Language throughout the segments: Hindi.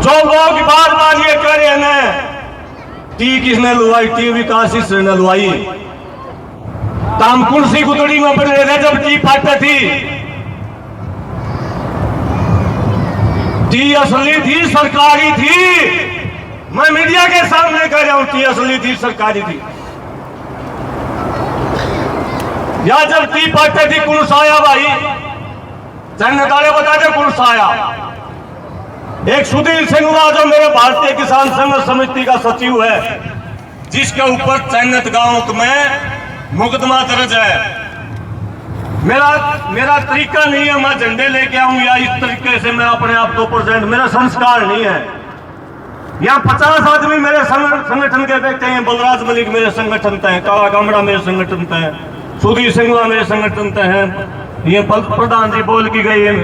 जो लोग बार बार ये कह रहे हैं ना, टी किसने लुवाई, टी विकास ने लुवाई। ताम कुर्सी गुदड़ी में पड़ रहे थे जब टी पार्टी थी। टी असली थी, सरकारी थी। मैं मीडिया के सामने कह रहा हूं, टी असली थी, सरकारी थी। या जब टी पार्टी थी कौन सा आया भाई? जनतारे बता दे कौन सा आया? एक सुधीर सिंह जो मेरे भारतीय किसान संघर्ष समिति का सचिव है, जिसके ऊपर चैनत गांव में मुकदमा दर्ज है। मेरा तरीका नहीं है मैं झंडे लेके आऊं या इस तरीके से मैं अपने आप 2%, मेरा संस्कार नहीं है। यहाँ 50 आदमी मेरे संगठन के बैठे हैं। बलराज मलिक मेरे संगठन के हैं, काला कामड़ा मेरे संगठन के हैं, सुधीर सिंह मेरे संगठन के हैं, ये प्रधान जी बोल की गई है,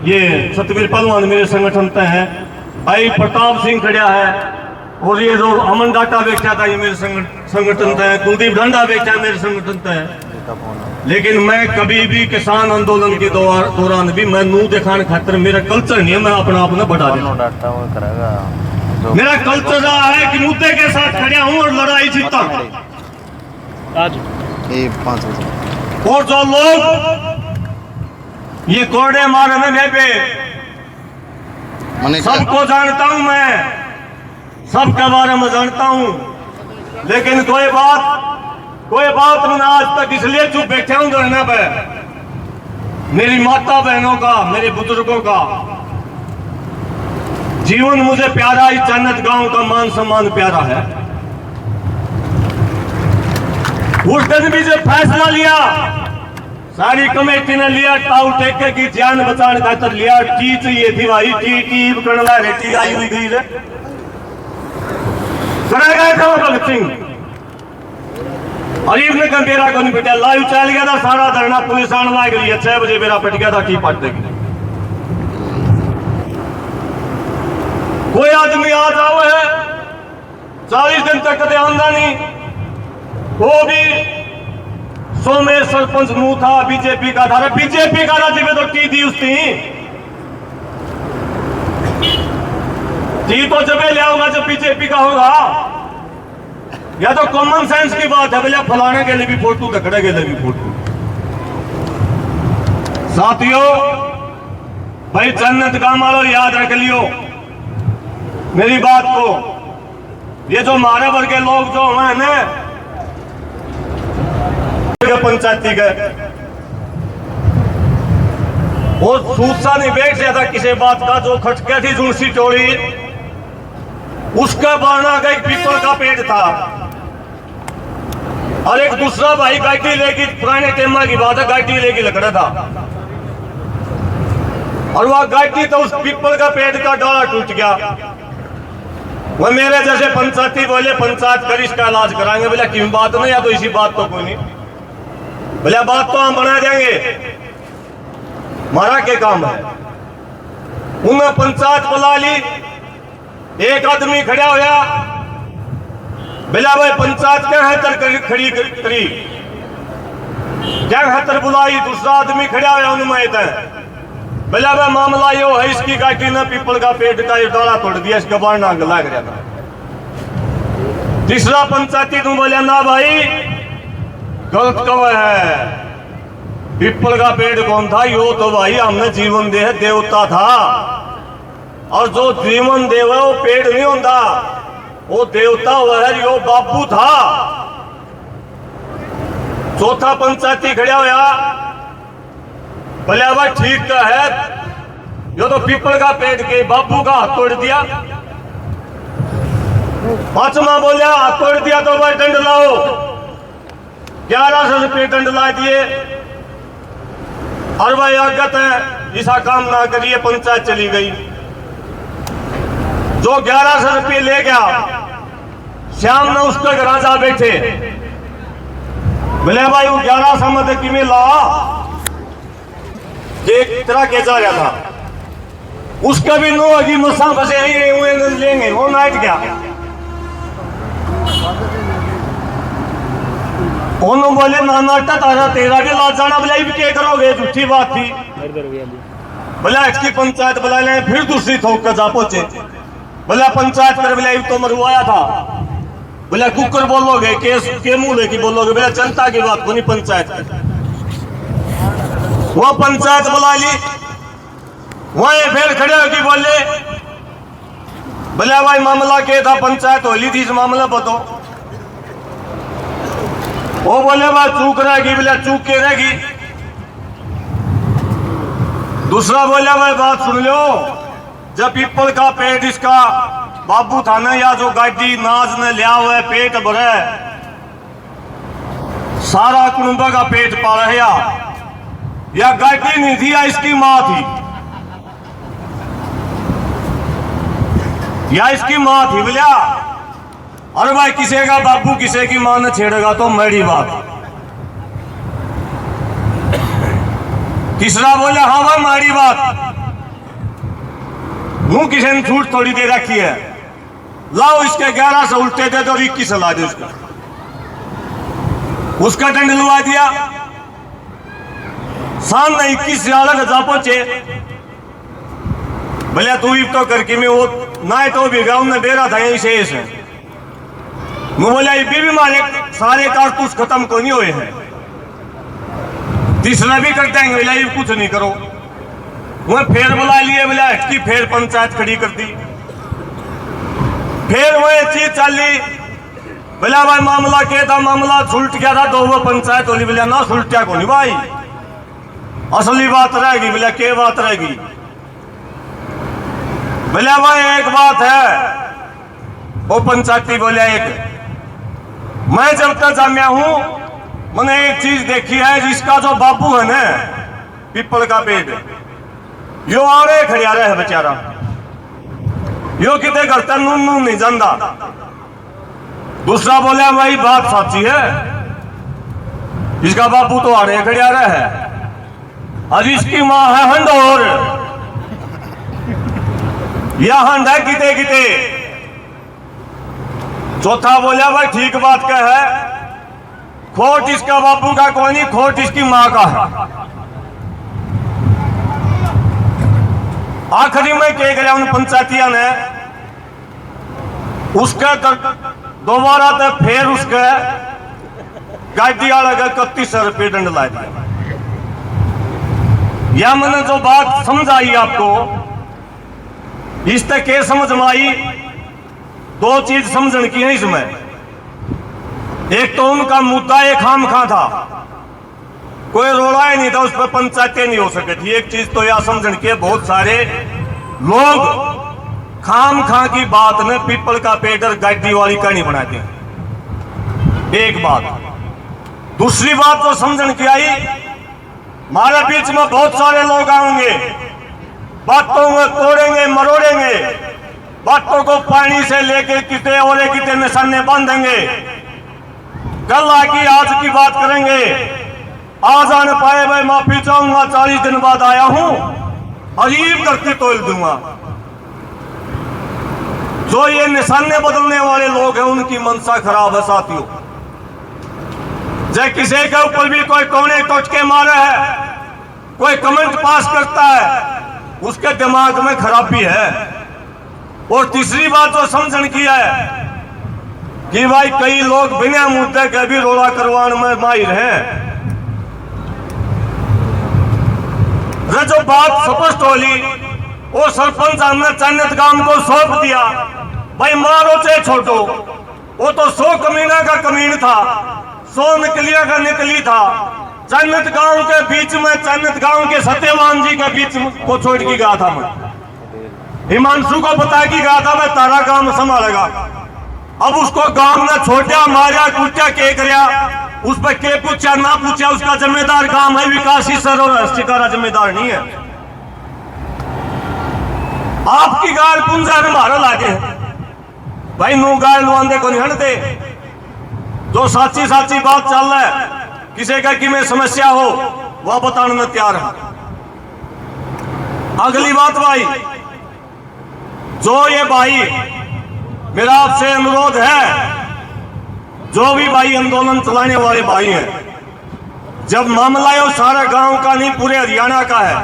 ये सतवीर पहलवान मेरे संगठन के हैं, भाई प्रताप सिंह खड़ा है, और ये जो अमन डाटा बेचा था ये मेरे संगठन का है, कुलदीप ढंडा बेचा मेरे संगठन का है। लेकिन मैं कभी भी किसान आंदोलन के दौरान भी मैं नू दिखाने खातिर मेरा कल्चर नहीं है मैं अपना आप में बढ़ा देता। मेरा कल्चर रहा है कि मुद्दे के साथ खड़ा हूं और लड़ाई जीतता हूं। और जो लोग ये कोड़े मारने पे, सबको जानता हूं मैं, सबके बारे में जानता हूं, लेकिन कोई बात मैंने आज तक इसलिए चुप बैठे हूं रहने पे, मेरी माता बहनों का, मेरे बुजुर्गों का जीवन मुझे प्यारा, इस जन्नत गांव का मान सम्मान प्यारा है। उस दिन भी जो फैसला लिया सारी कमेटी ने लिया, टाउ टेके की जान बचाने खातर लिया। टी चाहिए थी भाई, टी करना रेटी आई हुई गई रे करेगा था भगत सिंह। अरीब ने कहा मेरा को नहीं पिटा, लाइव चल गया था सारा धरना, पुलिस आने लग गई है, 6 बजे मेरा पिट गया था टी पार्टी के। कोई आदमी आ जाओ है 40 दिन तक कदे आंदा नहीं, वो भी सोमेर सरपंच नू था, बीजेपी का था। बीजेपी का था जिसे तो टी थी उसकी, टी तो जब ले आऊंगा जब बीजेपी का होगा। या तो कॉमन सेंस की बात है, भैया फलाने के लिए भी फोटो, ककड़े के लिए भी फोटो। साथियों भाई जन्नत गांव वालों याद रख लियो मेरी बात को। ये जो हमारे वर्ग के लोग जो हैं ना पंचायती गए, वो सूचा नहीं बैठ जाता किसी बात का। जो खटके थी जुनसी चोरी, उसका बारना का एक पीपल का पेड़ था, और एक दूसरा भाई गाड़ी लेके, पुराने टेमा की बात है, गाड़ी लेके लकड़ा था, और वह गाड़ी तो उस पीपल का पेड़ का डाला टूट गया। वह मेरे जैसे पंचायती बोले पंचायत कर इसका इलाज कराएंगे। बोला क्यों बात नहीं, या तो इसी बात तो कोई नहीं। बोला बात तो हम बना देंगे, हमारा क्या काम है। उन्हें पंचायत बुला ली, एक आदमी खड़ा होया, बोला भाई पंचायत क्या है खड़ी करी, क्या है बुलाई। दूसरा आदमी खड़ा होया उनमें, बोला भाई मामला यो है, इसकी गाड़ी ने पीपल का पेड़ का ये डाला तोड़ दिया, इसका बारना लग गया था। तीसरा पंचायती तुम बोले ना भाई गलत कब है, पीपल का पेड़ कौन था, यो तो भाई हमने जीवन दे देवता था, और जो जीवन देव है वो पेड़ नहीं होता, वो देवता हुआ है, यो बापू था। चौथा पंचायती खड़ा होया, बोले भाई ठीक तो है, यो तो पीपल का पेड़ के बापू का हाथ तोड़ दिया। पांचवा बोलिया हाथ तोड़ दिया तो भाई दंड लाओ, 1100 रुपये दंड ला दिए, और भाई आगत है ऐसा काम ना करिए, पंचायत चली गई। जो 1100 रुपये ले गया, श्याम ने उसके घर जा बैठे, बोले भाई वो 1100 मत कि में ला, एक तरह के जा रहा था, उसका भी नो अभी मसा फंसे लेंगे, वो नाइट गया। उन्होंने बोले नानाटा तारा तेरा भी लाज जाना, बोला भी क्या करोगे, झूठी बात थी। बोला इसकी पंचायत बुला लें, फिर दूसरी थोक कर जा पहुंचे। बोला पंचायत कर, बोला तो मरवाया था। बोला कुकर बोलोगे केस के मुंह लेके बोलोगे, बोला जनता की बात को नहीं पंचायत की। वो पंचायत बुला ली, वहीं फिर खड़े होकर बोले, बोला भाई मामला क्या था, पंचायत होली थी, इस मामला बताओ। वो बोले भाई चूक रहेगी, बोला चूक के रहेगी। दूसरा बोला भाई बात सुन लो, जब पीपल का पेट इसका बाबू था ना, या जो गाड़ी नाज ने लिया हुआ है पेट भरे, सारा कुटुंब का पेट पाल रहा, या गाड़ी नहीं थी या इसकी माँ थी, या इसकी माँ थी। बोलिया अरे भाई किसी का बाबू किसी की माँ ने छेड़ेगा तो मेरी बात। तीसरा बोला हाँ भाई मारी बात, मुंह किसी ने छूट थोड़ी दे रखी है, लाओ इसके 11 से उल्टे दे दो, 21 ला दे उसका दंड लुआ दिया। शाम में 21 से अलग जा पहुंचे। भले तू तो करके मैं वो ना तो भी गाँव में बेरा था यही शेष है। मैं बोला ये भी मारे सारे कारतूस खत्म को नहीं हुए हैं, तीसरा भी कर देंगे, बोला ये कुछ नहीं करो। वो फिर बुला लिए, बोला हटकी फिर पंचायत खड़ी कर दी। फिर वो चीज चली, बोला भाई मामला क्या था, मामला सुलट गया था, तो वो पंचायत होली। बोला ना सुलटिया को नहीं भाई, असली बात रहेगी। बोला क्या बात रहेगी? बोला भाई एक बात है। वो पंचायती बोला एक, मैं जब तक जामिया हूं मैंने एक चीज देखी है, जिसका जो बापू है ना पीपल का पेड़, यो आड़े खड़िया रहे बेचारा, यो कितने करता नून नून नहीं जानता। दूसरा बोला भाई बात सच्ची है, इसका बापू तो आड़े खड़िया रहे, और इसकी माँ है हंडोर, यह हंड है किते किते। चौथा बोला भाई ठीक बात क्या है, खोट इसका बापू का कोई नहीं, खोट इसकी मां का है। आखिरी में क्या करा उन पंचायतिया ने, उसका दोबारा तो फिर उसके गाड़ी वाला का 3100 रुपये दंड ला दिया। या मैंने जो बात समझाई आपको, इस तक के समझ में आई, दो चीज समझने की है इसमें। एक तो उनका मुद्दा एक खाम खा था, कोई रोड़ा ही नहीं था, उस पर पंचायतें नहीं हो सके थी। एक चीज तो यह समझने के, बहुत सारे लोग खाम खा की बात में पीपल का पेड़ गाड़ी वाली कहानी बनाते हैं, एक बात। दूसरी बात तो समझने की आई, हमारे बीच में बहुत सारे लोग आएंगे, बातों में तोड़ेंगे मरोड़ेंगे, बातों को पानी से लेके कितने और कितने निशाने बांधेंगे। कल आकी आज की बात करेंगे, आज आने पाए मैं माफी चाहूंगा, 40 दिन बाद आया हूं, अजीब करके तोल दूंगा। जो ये निशाने बदलने वाले लोग हैं उनकी मनसा खराब है साथियों। जब किसी के ऊपर भी कोई टोने टोटके मारे है, कोई कमेंट पास करता है, उसके दिमाग में खराबी है। और तीसरी बात तो समझने की है कि भाई कई लोग बिना मुद्दे के भी रोड़ा करवाने में माहिर हैं। जो बात स्पष्ट होली, वो सरपंच हमने चन्नत गांव को सौंप दिया, भाई मारो चाहे छोटो। वो तो 100 कमीना का कमीन था, 100 निकलिया का निकली था। चन्नत गांव के बीच में, चन्नत गांव के सत्यवान जी के बीच को छोड़ के गया था मैं, हिमांशु को बता के गया था मैं तारा काम संभालेगा। अब उसको गांव ने छोटा मारा कुटिया के करया, उस पर के पूछा ना पूछा, उसका जिम्मेदार काम है विकास ही सर, और हस्तिकारा जिम्मेदार नहीं है। आपकी गाल पुंजा ने मारा लागे भाई, नो गाल लुआंदे को नहीं हटते। जो साची साची बात चल रहा है, किसी का कि में समस्या हो वह बताने में तैयार है। अगली बात भाई, जो ये भाई मेरा आपसे अनुरोध है, जो भी भाई आंदोलन चलाने वाले भाई हैं, जब मामला है वो सारा गांव का नहीं पूरे हरियाणा का है,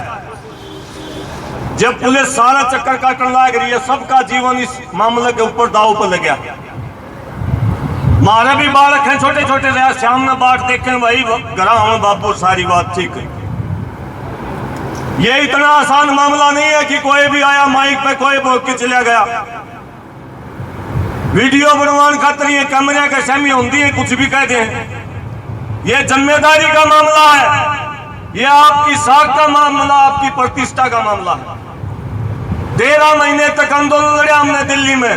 जब पुलिस सारा चक्कर काटने लग रही है, सबका जीवन इस मामले के ऊपर दाव पर लग गया। मारे भी बालक हैं छोटे छोटे रहे, शाम में बाट देखें भाई गरा हूं बाबू, सारी बात ठीक है। ये इतना आसान मामला नहीं है कि कोई भी आया माइक पे कोई बोल के चला गया। वीडियो बनवाने खातर ये कैमरे के सहमी होती है, कुछ भी कह दें। ये जिम्मेदारी का मामला है, ये आपकी साख का मामला, आपकी प्रतिष्ठा का मामला है। 13 महीने तक आंदोलन लड़ा हमने दिल्ली में,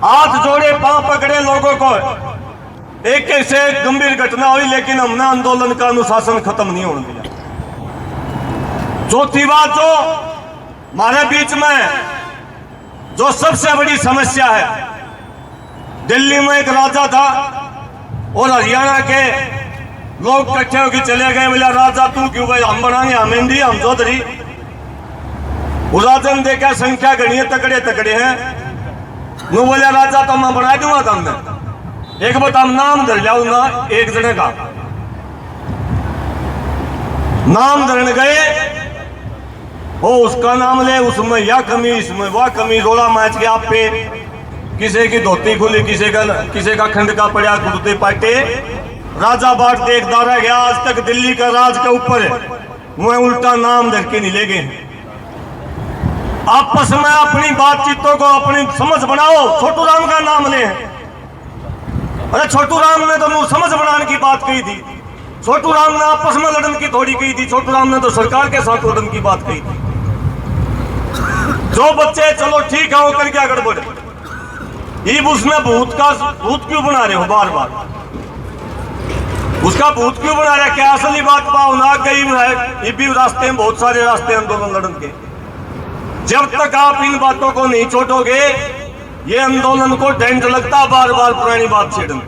हाथ जोड़े पांव पकड़े लोगों को, एक से एक गंभीर घटना हुई, लेकिन हमने आंदोलन का अनुशासन खत्म नहीं होने दिया। चौथी बात, जो हमारे बीच में जो सबसे बड़ी समस्या है, दिल्ली में एक राजा था और हरियाणा के लोग इकट्ठे होकर चले गए। बोला राजा तू क्यों भाई, हम बनाएंगे, हम हिंदी, हम चौधरी। उस राजा ने देखा संख्या गणित तकड़े तकड़े हैं, वो बोला राजा तो मैं बना दूंगा तुमने, एक बात हम नाम धर जाऊ ना, एक जने का नाम धरने गए, वो उसका नाम ले, उसमें यह कमी, इसमें वह कमी, रोला मैच के आप पे, किसी की धोती खुली, किसी का खंड का पड़ा, कुर्ते पाटे। राजा बाट देखता रह गया, आज तक दिल्ली का राज के ऊपर है, वह उल्टा नाम धर के नहीं ले गए। आपस में अपनी बातचीतों को अपनी समझ बनाओ। छोटू राम का नाम ले, अरे छोटू राम ने तो समझ बनाने की बात कही थी, छोटू राम ने आपस में लड़न की थोड़ी कही थी, छोटू राम ने तो सरकार के साथ लड़न की बात कही थी। जो बच्चे चलो ठीक है, वो कर क्या गड़बड़, ईब उसमें भूत क्यों बना रहे हो बार बार, उसका भूत क्यों बना रहे, क्या असली बात पाओ ना गई है। ये भी रास्ते में बहुत सारे रास्ते आंदोलन लड़न के, जब तक आप इन बातों को नहीं छोड़ोगे, ये आंदोलन को डेंट लगता, बार बार पुरानी बात छेड़न।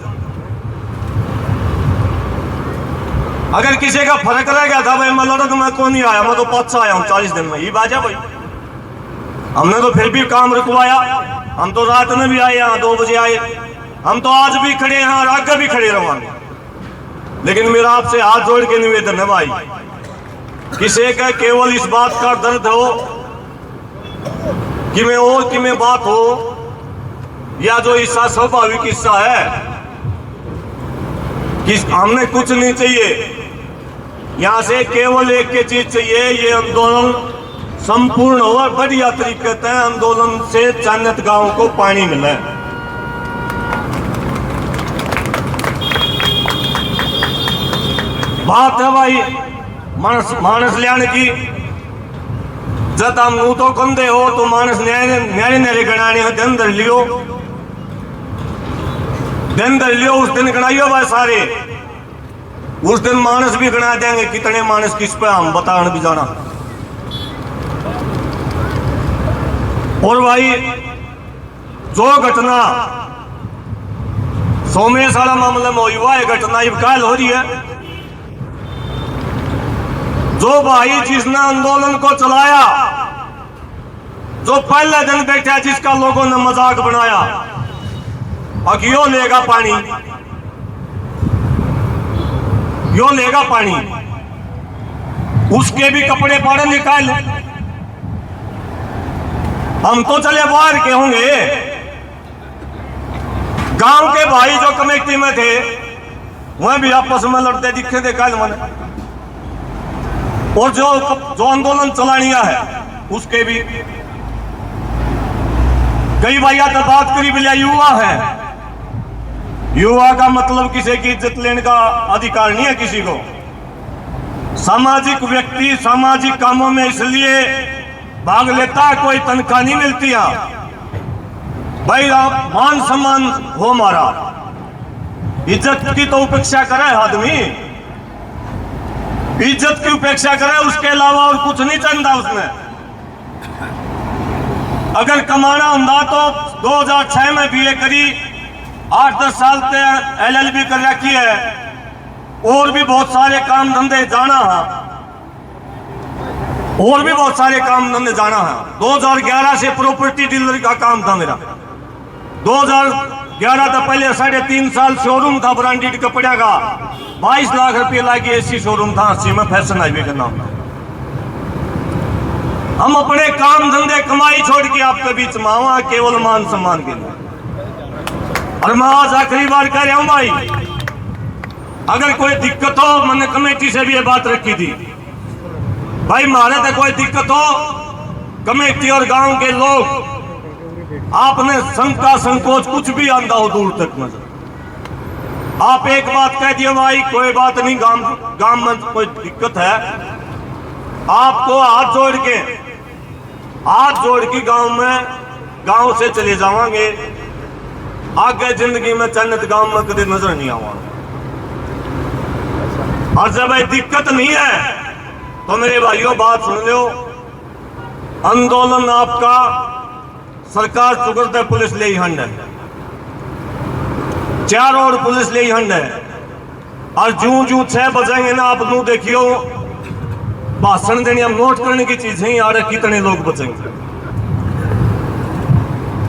अगर किसी का फर्क रह गया था भाई मैं लड़न में कौन नहीं आया, मैं तो पाँच आया हूँ 40 दिन में, ये बाजा भाई, हमने तो फिर भी काम रुकवाया। हम तो रात में भी आए, यहाँ 2 बजे आए, हम तो आज भी खड़े हैं और आगे भी खड़े रहोगे। लेकिन मेरा आपसे हाथ जोड़ के निवेदन है भाई, किसी का केवल इस बात का दर्द हो कि मैं और कि मैं बात हो, या जो हिस्सा स्वाभाविक हिस्सा है कि हमने कुछ नहीं चाहिए, यहां से केवल एक के चीज चाहिए, ये आंदोलन संपूर्ण हो, बढ़िया तरीके से आंदोलन से चान्नत गांव को पानी मिले। बात है भाई मानस लियाने की, जब हम मुंह तो कंधे हो तो मानस न्याय न्यारे गणाने हो, दिन धर लियो, दिन धर लियो, उस दिन गणाइयो भाई सारे, उस दिन मानस भी गणा देंगे, कितने मानस किस पे हम बताने भी जाना। और भाई जो घटना सोमेश वाला मामले में हुई, वह घटना काल हो रही है। जो भाई जिसने आंदोलन को चलाया, जो पहले दिन बैठा, जिसका लोगों ने मजाक बनाया, अब यो लेगा पानी, यो लेगा पानी, उसके भी कपड़े पाड़े निकाल। हम तो चले बाहर के होंगे, गांव के भाई जो कमेटी में थे वह भी आपस में लड़ते दिखे थे कल मैंने, और जो आंदोलन चलानिया है उसके भी कई भैया तो बात करी बोलिया युवा है, युवा का मतलब किसी की इज्जत लेने का अधिकार नहीं है किसी को। सामाजिक व्यक्ति सामाजिक कामों में इसलिए भाग लेता है, कोई तनख्वाह नहीं मिलती है भाई, मान सम्मान हो हमारा, इज्जत की तो उपेक्षा करे आदमी, इज्जत की उपेक्षा करे, उसके अलावा और कुछ नहीं चाहता उसमें। अगर कमाना होता तो 2006 में बीए करी, 8-10 साल से LLB कर रखी है, और भी बहुत सारे काम धंधे जाना है, और भी बहुत सारे काम धंधे जाना है। 2011 से प्रॉपर्टी डीलर का काम था मेरा, 2011 तो पहले 3.5 साल शोरूम था ब्रांडेड कपड़े का, 22 लाख रुपए लागी एसी शोरूम था 80 में, फैशन हाईवे का नाम। हम अपने काम धंधे कमाई छोड़ के आपके बीच में आवा केवल मान सम्मान के लिए। और मैं आज आखिरी बार कह रहा हूं भाई, अगर कोई दिक्कत हो, मैंने कमेटी से भी ये बात रखी थी भाई, मारे तो कोई दिक्कत हो, कमेटी और गांव के लोग आपने शंका संकोच कुछ भी आंदा हो दूर तक नजर, आप एक बात कह दिए भाई कोई बात नहीं, गांव में कोई दिक्कत है, आपको हाथ जोड़ के गांव से चले जावांगे, आगे जिंदगी में जन्नत गांव में कभी नजर नहीं आवा। और जब भाई दिक्कत नहीं है तो मेरे भाइयों बात सुन लो, आंदोलन आपका सरकार चुकरते पुलिस ले ही हंड है, चारों ओर पुलिस ले ही हंड है। और जूं 6 बजेंगे ना, आप नू देखियो भाषण देने हम नोट करने की चीजें ही आ रहे, कितने लोग बचेंगे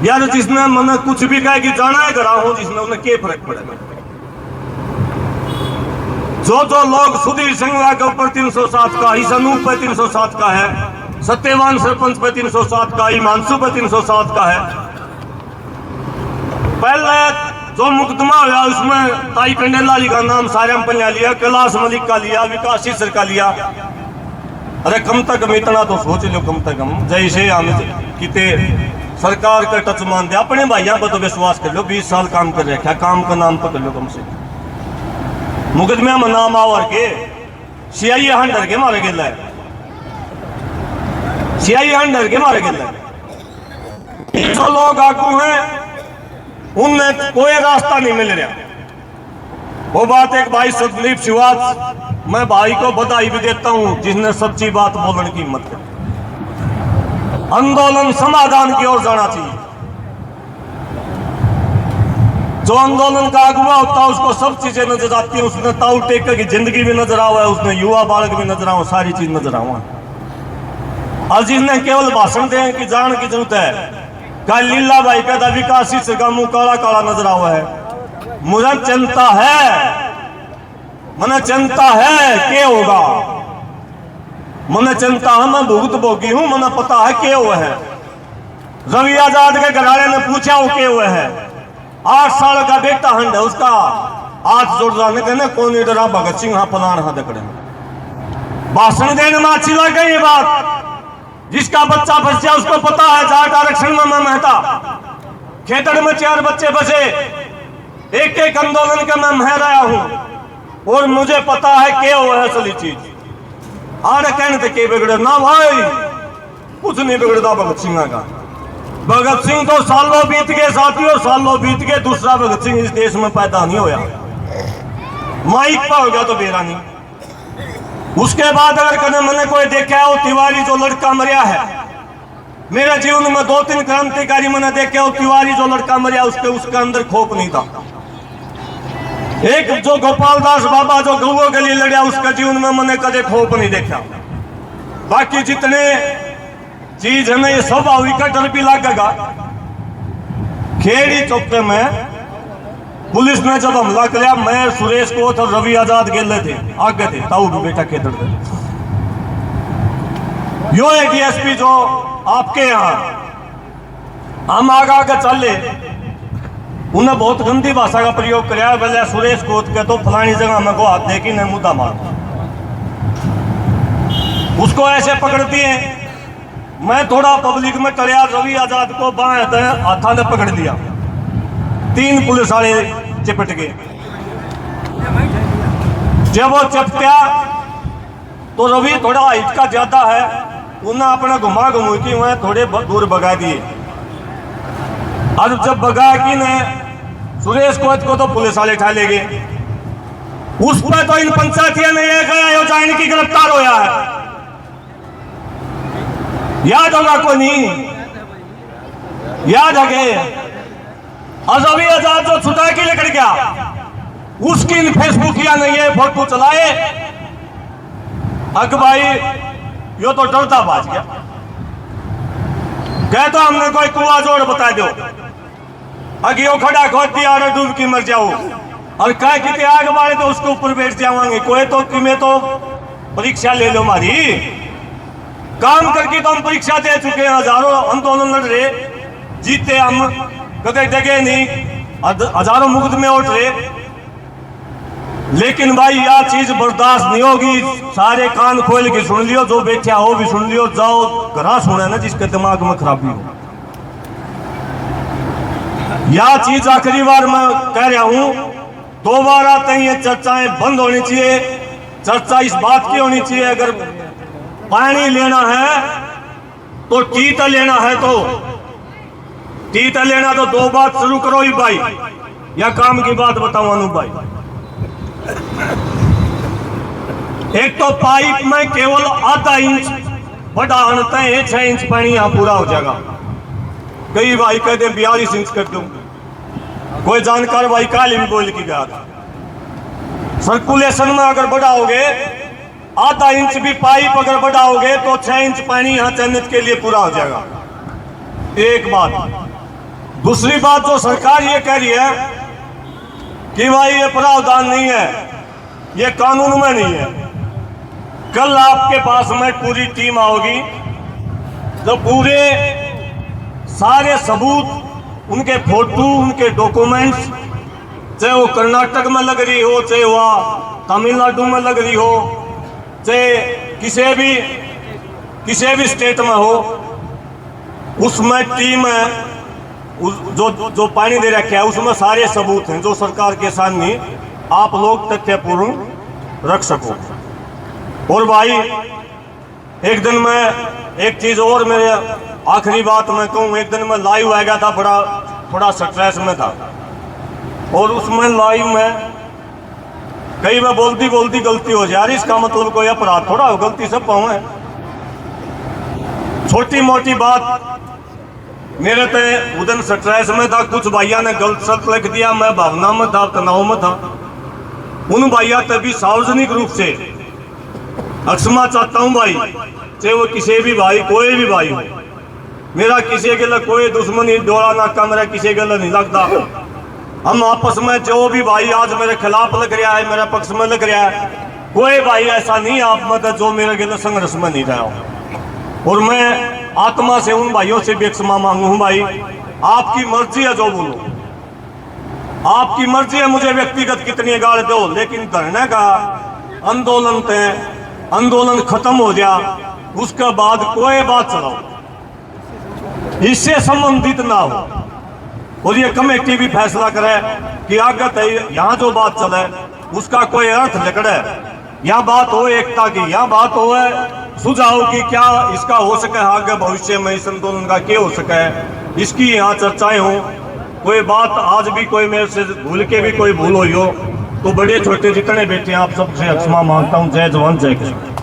यार। जिसने मैंने कुछ भी कहा कि जाना है करा हूं, जिसने उन्हें क्या फर्क पड़ेगा। जो लोग सुधीर सिंह के ऊपर 307 का, ईशानूप पे 307 का है, सत्यवान सरपंच पे 307 का, हिमांशु पे 307 का है। पहले जो मुकदमा हुआ उसमें ताई कंडेला जी का नाम सारे पे लिया, कैलाश मलिक का लिया, विकास शीसर का लिया। अरे कम से कम इतना तो सोच लो, कम से कम जैसे हम किते सरकार का टच मान दे, अपने भाइयों पर तो विश्वास कर लो, 20 साल काम कर रखा, काम का नाम पकड़ लो कम से कम। मुकदमे में नाम आवर के सीआई हंडर के मारे गेला है, सीआई हंडर के मारे गेला है। जो लोग आगू हैं उनमें कोई रास्ता नहीं मिल रहा। वो बात एक भाई संदीप श्रीवास, मैं भाई को बधाई भी देता हूं जिसने सच्ची बात बोलने की हिम्मत की। आंदोलन समाधान की ओर जाना चाहिए। जो आंदोलन का अगुवा होता है उसको सब चीजें नजर आती है, उसने ताऊ टेकर की जिंदगी भी नजर आवा है, उसने युवा बालक भी नजर आवा, सारी चीज नजर आवा। और जिसने केवल भाषण देने की जान की जरूरत है, कल लीला भाई कहता विकास का मुंह काला काला नजर आवा है। मुझे चिंता है क्या होगा, मुझे चिंता है, मैं भुगत भोगी हूं, मुझे पता है क्या हुआ है। रवि आजाद के घराने ने पूछा वो क्या हुआ है, 8 साल का बेटा हंड है उसका, हाथ जोड़ जाने कहने कौन डरा भगत सिंह हाँ फलान हाँ दकड़े। भाषण देने में अच्छी लग गई ये बात। जिसका बच्चा बचा उसको पता है जाट आरक्षण में मैं महता, खेतड़ में 4 बच्चे बचे, एक आंदोलन का मैं मह रहा हूं और मुझे पता है क्या हुआ है असली चीज। आरे कहने थे के बिगड़े ना भाई, कुछ नहीं बिगड़ता भगत सिंह का। भगत सिंह तो सालों बीत गए साथियों, सालों बीत गए, दूसरा भगत सिंह इस देश में पैदा नहीं होया। माइक पर हो गया तो बेरा नहीं। उसके बाद अगर कभी मैंने कोई देखा है वो तिवारी जो लड़का मरिया है, मेरे जीवन में 2-3 क्रांतिकारी मैंने देखे, वो तिवारी जो लड़का मरिया उसके अंदर खोप नहीं था। एक जो गोपाल दास बाबा जो गऊ के लिए लड़ा, उसका जीवन में मैंने कभी खोप नहीं देखा। बाकी जितने चीज है ना ये सब का डर भी लगेगा। खेड़ी चौके में पुलिस ने जब हमला किया, मैं सुरेश को और रवि आजाद गेले थे, आगे थे, ताऊ भी बेटा खेतड़ थे। यो है डीएसपी जो आपके यहाँ हम आगे चले, उन्हें बहुत गंदी भाषा का प्रयोग किया। बोले सुरेश को के तो फलानी जगह मेरे को हाथ देखी नहीं मुद्दा मार, उसको ऐसे पकड़ती है। मैं थोड़ा पब्लिक में टरिया, रवि आजाद को बाएं हाथा ने पकड़ दिया, 3 पुलिस वाले चिपट गए। जब वो चिपटा तो रवि थोड़ा हाइट का ज्यादा है, उन्हें अपना घुमा की वह थोड़े दूर भगा दिए। और जब भगा कि ने सुरेश को तो पुलिस वाले उठा ले गए। उस पर तो इन पंचायतियों ने यह कहा यो जाने की गिरफ्तार होया है, याद होगा को नहीं याद है। रवि आजाद जो छुटा के लेकर गया, उसकी फेसबुकिया ने ये फोटो चलाए, अक भाई यो तो डरता बाज गया, कह तो हमने कोई कुआ जोड़ बता दो, अगे वो खड़ा खोद दिया और डूब की मर जाओ, और कह कि आग मारे तो उसके ऊपर बैठ जावांगे, कोई तो तुम्हें तो परीक्षा ले लो मारी। काम करके तो हम परीक्षा दे चुके हैं, हजारों आंदोलन लड़ रहे, जीते हम, कदे डगे नहीं, हजारों मुकदमे उठ रहे, लेकिन भाई यह चीज बर्दाश्त नहीं होगी। सारे कान खोल के सुन लियो, जो बैठा हो भी सुन लियो, जाओ घरा सुने ना जिसके दिमाग में खराबी हो। यह चीज आखिरी बार मैं कह रहा हूं, दोबारा तक ये चर्चाएं बंद होनी चाहिए। चर्चा इस बात की होनी चाहिए, अगर पानी लेना है तो टीता लेना है, तो टीता लेना तो दो बात शुरू करो ही भाई। या काम की बात बताऊं अनु भाई, एक तो पाइप में केवल आधा इंच बड़ा अंतर है, 6 इंच पानी यहां पूरा हो जाएगा। कई भाई कहते 42 इंच कर दूं, कोई जानकार भाई काली भी बोल की गया था। सर्कुलेशन में अगर बढ़ाओगे आधा इंच भी पाइप अगर बढ़ाओगे तो 6 इंच पानी यहां चयनित के लिए पूरा हो जाएगा। एक बात। दूसरी बात, जो सरकार ये कह रही है कि भाई ये प्रावधान नहीं है, ये कानून में नहीं है। कल आपके पास में पूरी टीम आओगी, तो पूरे सारे सबूत, उनके फोटो, उनके डॉक्यूमेंट्स, चाहे वो कर्नाटक में लग रही हो, चाहे वह तमिलनाडु में लग रही हो, चाहे किसी भी स्टेट में हो, उसमें टीम है, जो पानी दे रखा है उसमें सारे सबूत हैं, जो सरकार के सामने आप लोग तथ्यपूर्ण रख सको। और भाई एक दिन मैं एक चीज और, मेरे आखिरी बात मैं कहूँ, एक दिन मैं लाइव आ गया था, थोड़ा स्ट्रेस में था, और उसमें लाइव में कई बार बोलती गलती हो जाए, इसका मतलब कोई अपराध थोड़ा हो, गलती सब पाऊँ है। छोटी मोटी बात, मेरे तो उधर स्ट्रेस में था, कुछ भाइयों ने गलत शब्द लिख दिया, मैं भावना में था, तनाव में था। उन भाइयों तभी सार्वजनिक रूप से क्षमा चाहता हूं भाई, चाहे वो किसी भी भाई, कोई भी भाई हो, मेरा किसी के लिए कोई दुश्मनी डोरा नाका मेरा किसी के लिए नहीं लगता। हम आपस में जो भी भाई आज मेरे खिलाफ लग रहा है, मेरे पक्ष में लग रहा है, कोई भाई ऐसा नहीं आप मत जो मेरे के लिए संघर्ष में नहीं रहा हो। और मैं आत्मा से उन भाइयों से भी क्षमा मांगू हूं भाई, आपकी मर्जी है जो बोलो, आपकी मर्जी है मुझे व्यक्तिगत कितनी गाल दो, लेकिन धरने का आंदोलन तय, आंदोलन खत्म हो जा, उसके बाद कोई बात चलाओ, इससे संबंधित ना हो। और ये कमेटी भी फैसला करे कि आगे यहाँ जो बात चले उसका कोई अर्थ निकले, यहाँ बात हो एकता की, यहाँ बात हो सुझाव की, क्या इसका हो सके आगे भविष्य में इस आंदोलन का क्या हो सके, इसकी यहाँ चर्चाएं हो। कोई बात आज भी कोई मेरे से भूल के भी कोई भूल हुई हो तो बड़े छोटे जितने बैठे हैं आप सबसे क्षमा मांगता हूँ। जय जवान जय किसान।